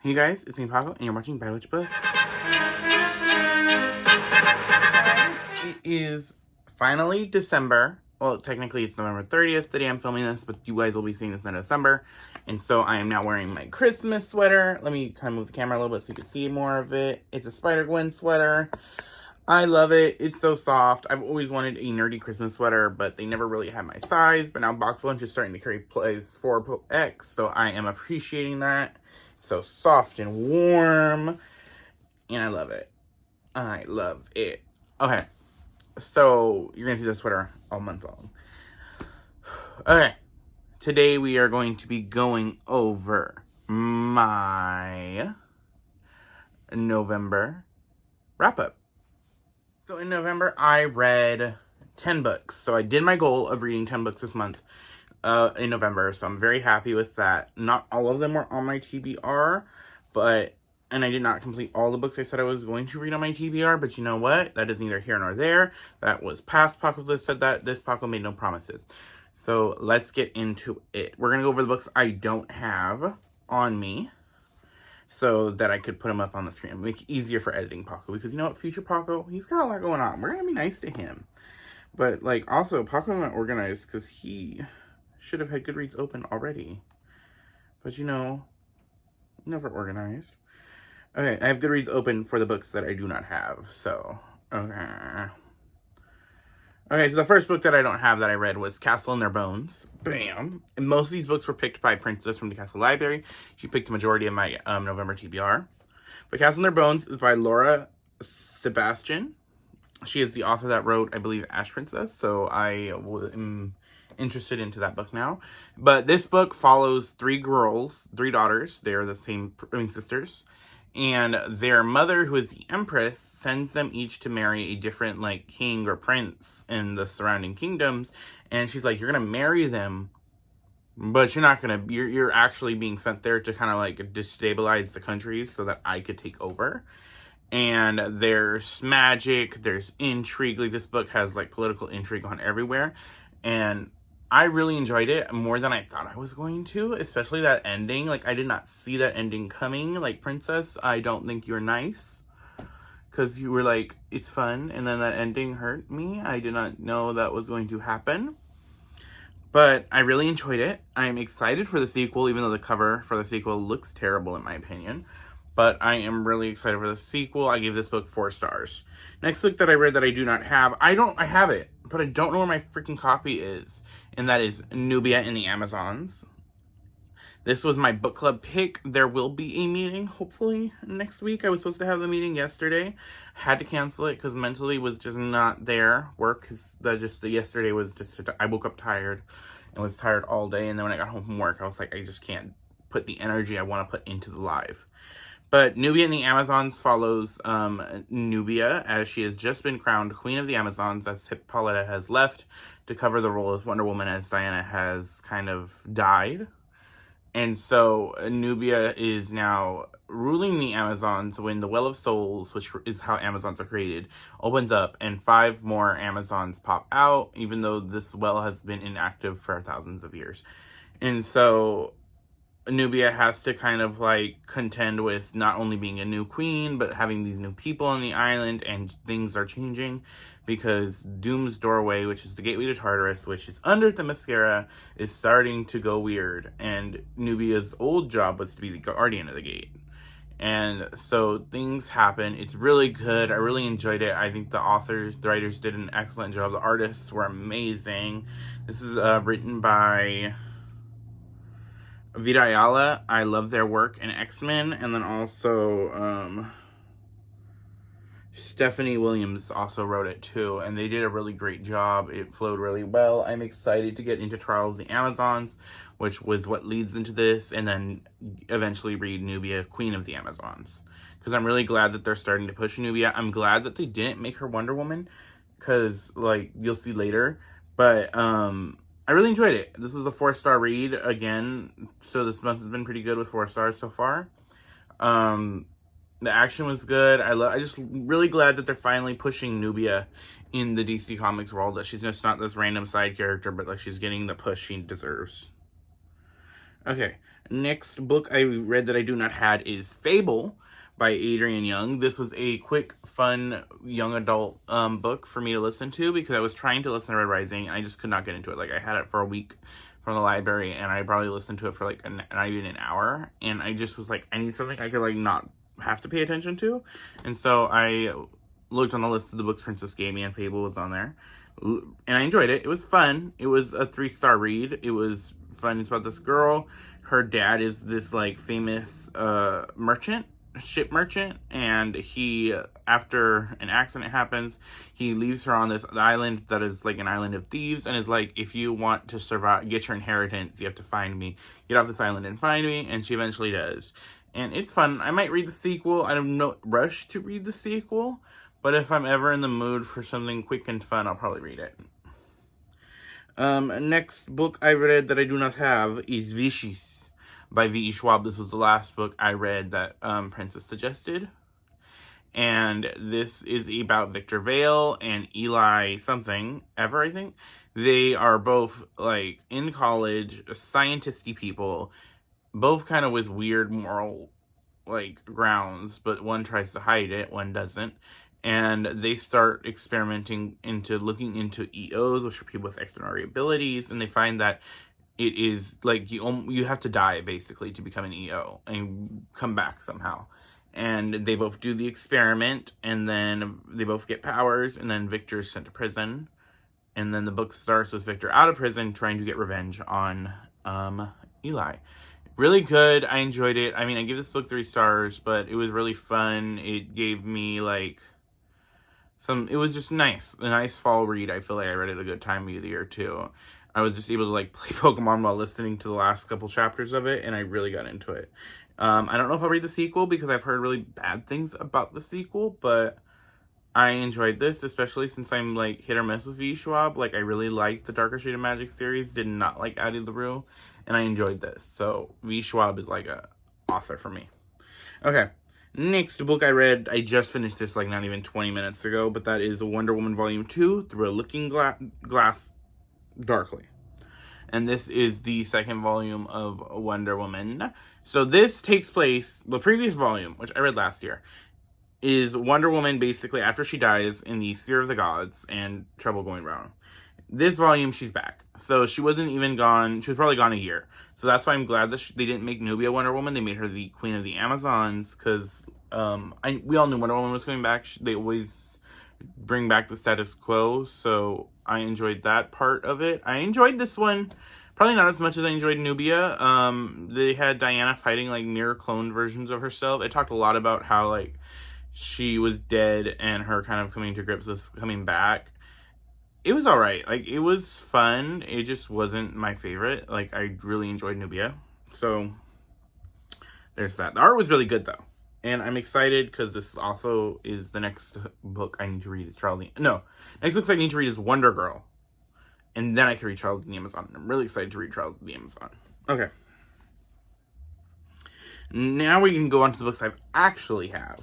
Hey guys, it's me Paco, and you're watching By Which Book. It is finally December. Well, technically it's November 30th, the day I'm filming this, but you guys will be seeing this in December. And so I am now wearing my Christmas sweater. Let me kind of move the camera a little bit so you can see more of it. It's a Spider-Gwen sweater. I love it. It's so soft. I've always wanted a nerdy Christmas sweater, but they never really had my size. But now Box Lunch is starting to carry size 4X, so I am appreciating that. It's so soft and warm, and I love it. I love it. Okay, so you're gonna see this sweater all month long. Okay, today we are going to be going over my November wrap-up. So in November, I read 10 books. So I did my goal of reading 10 books this month in November. So I'm very happy with that. Not all of them were on my TBR, and I did not complete all the books I said I was going to read on my TBR. But you know what? That is neither here nor there. That was past Paco's list said that. This Paco made no promises. So let's get into it. We're going to go over the books I don't have on me, so that I could put him up on the screen. Make it easier for editing Paco. Because you know what? Future Paco, he's got a lot going on. We're going to be nice to him. But, also, Paco's not organized because he should have had Goodreads open already. But, never organized. Okay, I have Goodreads open for the books that I do not have. So, okay. Okay, so the first book that I don't have that I read was Castle in Their Bones. Bam! And most of these books were picked by Princess from the Castle Library. She picked the majority of my November TBR. But Castle in Their Bones is by Laura Sebastian. She is the author that wrote, I believe, Ash Princess. So I am interested into that book now. But this book follows three daughters. They're the same, sisters. And their mother, who is the Empress, sends them each to marry a different, king or prince in the surrounding kingdoms. And she's like, you're going to marry them, but you're not going to, you're actually being sent there to kind of, destabilize the countries so that I could take over. And there's magic, there's intrigue. This book has, political intrigue on everywhere. And I really enjoyed it more than I thought I was going to, especially that ending. I did not see that ending coming. Princess, I don't think you're nice. Because you were like, it's fun. And then that ending hurt me. I did not know that was going to happen. But I really enjoyed it. I'm excited for the sequel, even though the cover for the sequel looks terrible in my opinion. But I am really excited for the sequel. I gave this book 4 stars. Next book that I read that I do not have, I have it, but I don't know where my freaking copy is. And that is Nubia in the Amazons. This was my book club pick. There will be a meeting, hopefully, next week. I was supposed to have the meeting yesterday. Had to cancel it because mentally was just not there. Work, yesterday was just, I woke up tired and was tired all day. And then when I got home from work, I was like, I just can't put the energy I want to put into the live. But Nubia in the Amazons follows Nubia as she has just been crowned Queen of the Amazons, as Hippolyta has left to cover the role of Wonder Woman as Diana has kind of died. And so Nubia is now ruling the Amazons when the Well of Souls, which is how Amazons are created, opens up and 5 more Amazons pop out, even though this well has been inactive for thousands of years. And so Nubia has to kind of contend with not only being a new queen, but having these new people on the island, and things are changing because Doom's Doorway, which is the gateway to Tartarus, which is under Themyscira, is starting to go weird, and Nubia's old job was to be the guardian of the gate. And so things happen. It's really good. I really enjoyed it. I think the writers did an excellent job. The artists were amazing. This is written by Vita Ayala. I love their work in X-Men. And then also Stephanie Williams also wrote it too. And they did a really great job. It flowed really well. I'm excited to get into Trial of the Amazons, which was what leads into this. And then eventually read Nubia, Queen of the Amazons. Because I'm really glad that they're starting to push Nubia. I'm glad that they didn't make her Wonder Woman. Because, you'll see later. But, I really enjoyed it. This was a 4-star read again, so this month has been pretty good with 4 stars so far. The action was good. I just really glad that they're finally pushing Nubia in the DC Comics world. That she's just not this random side character, but she's getting the push she deserves. Okay, Next book I read that I do not had is Fable by Adrian Young. This was a quick, fun, young adult book for me to listen to because I was trying to listen to Red Rising and I just could not get into it. Like, I had it for a week from the library and I probably listened to it for like not even an hour, and I just was like, I need something I could like not have to pay attention to. And so I looked on the list of the books Princess gave me and Fable was on there, and I enjoyed it. It was fun. It was a 3-star read. It was fun. It's about this girl. Her dad is this like famous ship merchant, and he, after an accident happens, he leaves her on this island that is like an island of thieves, and is like, if you want to survive, get your inheritance, you have to find me, get off this island and find me. And she eventually does, and it's fun. I might read the sequel. I don't no rush to read the sequel, but if I'm ever in the mood for something quick and fun, I'll probably read it. Next book I read that I do not have is Vicious by V.E. Schwab. This was the last book I read that Princess suggested. And this is about Victor Vale and Eli something ever, I think. They are both like in college, scientisty people, both kind of with weird moral like grounds, but one tries to hide it, one doesn't. And they start experimenting into looking into EOs, which are people with extraordinary abilities, and they find that it is like you have to die basically to become an EO and come back somehow. And they both do the experiment, and then they both get powers, and then Victor's sent to prison. And then the book starts with Victor out of prison trying to get revenge on Eli. Really good. I enjoyed it. I mean, I give this book 3 stars, but it was really fun. It gave me like it was just nice. A nice fall read. I feel like I read it a good time of the year too. I was just able to like play Pokemon while listening to the last couple chapters of it, and I really got into it. I don't know if I'll read the sequel because I've heard really bad things about the sequel, but I enjoyed this, especially since I'm like hit or miss with V. Schwab. Like, I really liked the Darker Shade of Magic series, did not like Addie LaRue, and I enjoyed this. So V. Schwab is like a author for me. Okay, next book I read, I just finished this like not even 20 minutes ago, but that is Wonder Woman Volume 2, Through a Looking Glass Darkly. And this is the second volume of Wonder Woman. So this takes place, the previous volume, which I read last year, is Wonder Woman basically after she dies in the Sphere of the Gods and trouble going wrong. This volume, she's back. So she wasn't even gone, she was probably gone a year. So that's why I'm glad that they didn't make Nubia Wonder Woman. They made her the Queen of the Amazons, because we all knew Wonder Woman was coming back. They always bring back the status quo, so I enjoyed that part of it. I enjoyed this one, probably not as much as I enjoyed Nubia. They had Diana fighting like mirror cloned versions of herself. It talked a lot about how like she was dead and her kind of coming to grips with coming back. It was alright. Like, it was fun. It just wasn't my favorite. Like, I really enjoyed Nubia. So, there's that. The art was really good, though. And I'm excited because this also is the next book I need to read. Next book I need to read is Wonder Girl. And then I can read Child of the Amazon. I'm really excited to read Child of the Amazon. Okay. Now we can go on to the books I actually have.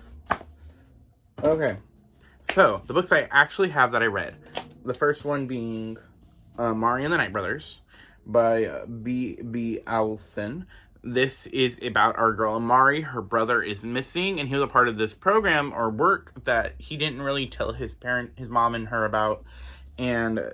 Okay. So, the books I actually have that I read. The first one being Mari and the Night Brothers by B.B. Owlson. This is about our girl Mari. Her brother is missing, and he was a part of this program or work that he didn't really tell his mom and her about. And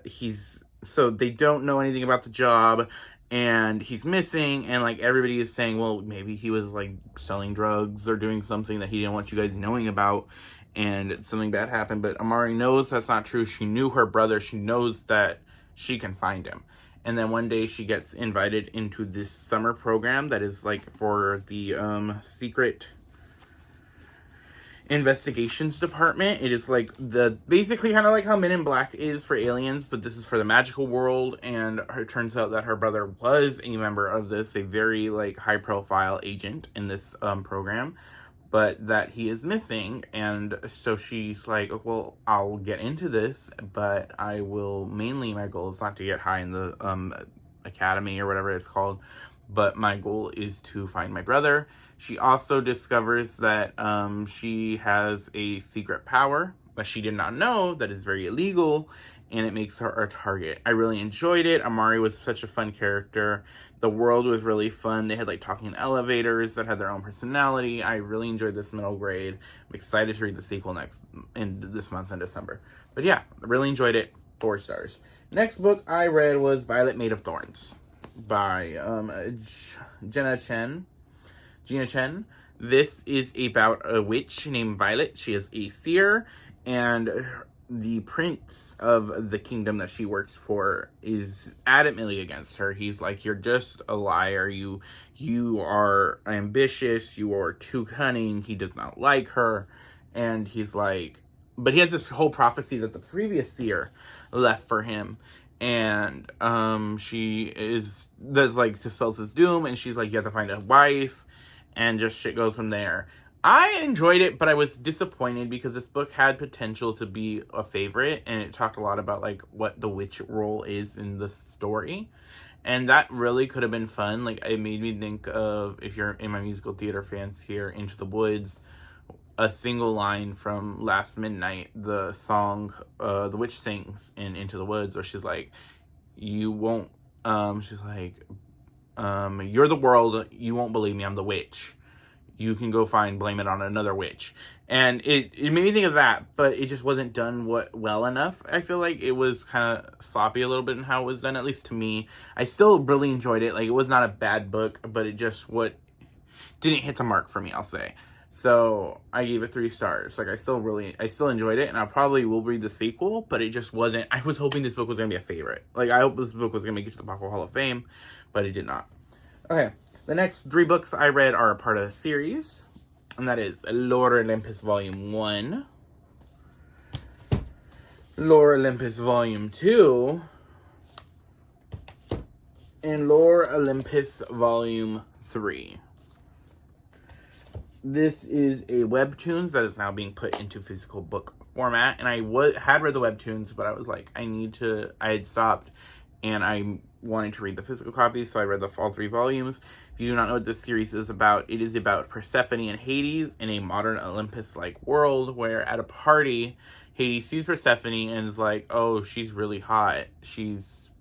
so they don't know anything about the job, and he's missing, and like everybody is saying, well, maybe he was like selling drugs or doing something that he didn't want you guys knowing about, and something bad happened. But Amari knows that's not true. She knew her brother. She knows that she can find him. And then one day she gets invited into this summer program that is like for the secret investigations department. It is like basically kind of like how Men in Black is for aliens, but this is for the magical world. And it turns out that her brother was a member of this, a very like high profile agent in this program, but that he is missing. And so she's like, oh, well, I'll get into this, but my goal is not to get high in the academy or whatever it's called, but my goal is to find my brother. She also discovers that she has a secret power that she did not know that is very illegal, and it makes her a target. I really enjoyed it. Amari was such a fun character. The world was really fun. They had like talking elevators that had their own personality. I really enjoyed this middle grade. I'm excited to read the sequel this month in December. But yeah, I really enjoyed it. 4 stars. Next book I read was Violet Made of Thorns by Gina Chen. This is about a witch named Violet. She is a seer, and the prince of the kingdom that she works for is adamantly against her. He's like, you're just a liar. You are ambitious. You are too cunning. He does not like her. And he's like, but he has this whole prophecy that the previous seer left for him. And she does like dispels his doom, and she's like, you have to find a wife, and just shit goes from there. I enjoyed it, but I was disappointed because this book had potential to be a favorite, and it talked a lot about like what the witch role is in the story, and that really could have been fun. Like, it made me think of, if you're in my musical theater fans here, Into the Woods, a single line from Last Midnight, the song the witch sings in Into the Woods, where she's like, you won't, she's like, you're the world, you won't believe me, I'm the witch. You can go blame it on another witch. And it made me think of that, but it just wasn't done well enough. I feel like it was kind of sloppy a little bit in how it was done, at least to me. I still really enjoyed it. Like, it was not a bad book, but it just didn't hit the mark for me, I'll say. So I gave it 3 stars. Like, I still enjoyed it, and I probably will read the sequel, but it just wasn't. I was hoping this book was going to be a favorite. Like, I hope this book was going to make it to the Pocket Hall of Fame, but it did not. Okay, the next 3 books I read are a part of a series, and that is Lore Olympus Volume 1, Lore Olympus Volume 2, and Lore Olympus Volume 3. This is a webtoons that is now being put into physical book format, and I had read the webtoons, but I was like, I had stopped, and I wanted to read the physical copy, so I read all 3 volumes. If you do not know what this series is about, it is about Persephone and Hades in a modern Olympus-like world, where at a party, Hades sees Persephone and is like, oh, she's really hot.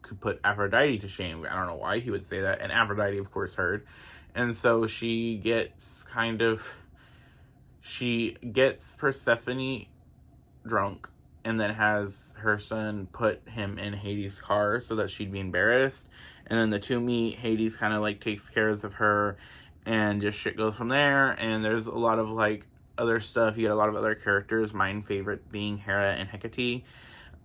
Could put Aphrodite to shame. I don't know why he would say that, and Aphrodite, of course, heard. And so she gets Persephone drunk, and then has her son put him in Hades' car so that she'd be embarrassed. And then the 2 meet. Hades kind of like takes care of her, and just shit goes from there. And there's a lot of like other stuff. You get a lot of other characters. My favorite being Hera and Hecate.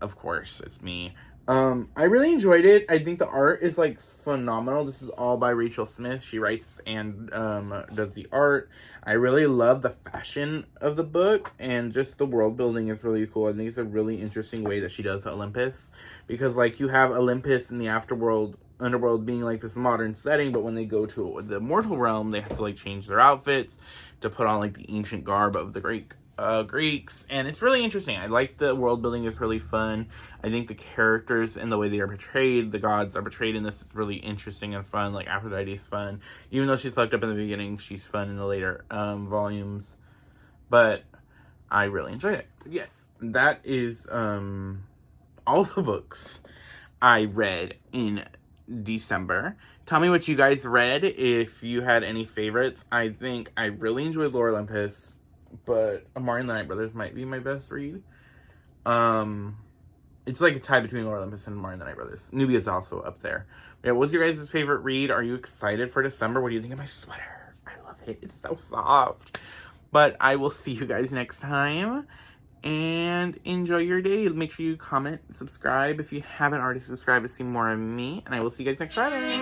Of course, it's me. I really enjoyed it. I think the art is like phenomenal. This is all by Rachel Smith. She writes and does the art. I really love the fashion of the book, and just the world building is really cool. I think it's a really interesting way that she does Olympus, because like you have Olympus in the underworld being like this modern setting, but when they go to the mortal realm, they have to like change their outfits to put on like the ancient garb of the Greeks, and it's really interesting. I like the world building. Is really fun. I think the characters and the way they are portrayed, the gods are portrayed in this, is really interesting and fun. Like, Aphrodite's fun, even though she's fucked up in the beginning. She's fun in the later volumes, but I really enjoyed it. Yes, that is all the books I read in December. Tell me what you guys read, if you had any favorites. I think I really enjoyed Lore Olympus, but Amari and the Night Brothers might be my best read. It's like a tie between Lore Olympus and Amari and the Night Brothers. Nubia is also up there. Yeah, what's your guys' favorite read? Are you excited for December? What do you think of my sweater? I love it. It's so soft. But I will see you guys next time, and enjoy your day. Make sure you comment and subscribe if you haven't already subscribed to see more of me, and I will see you guys next Friday.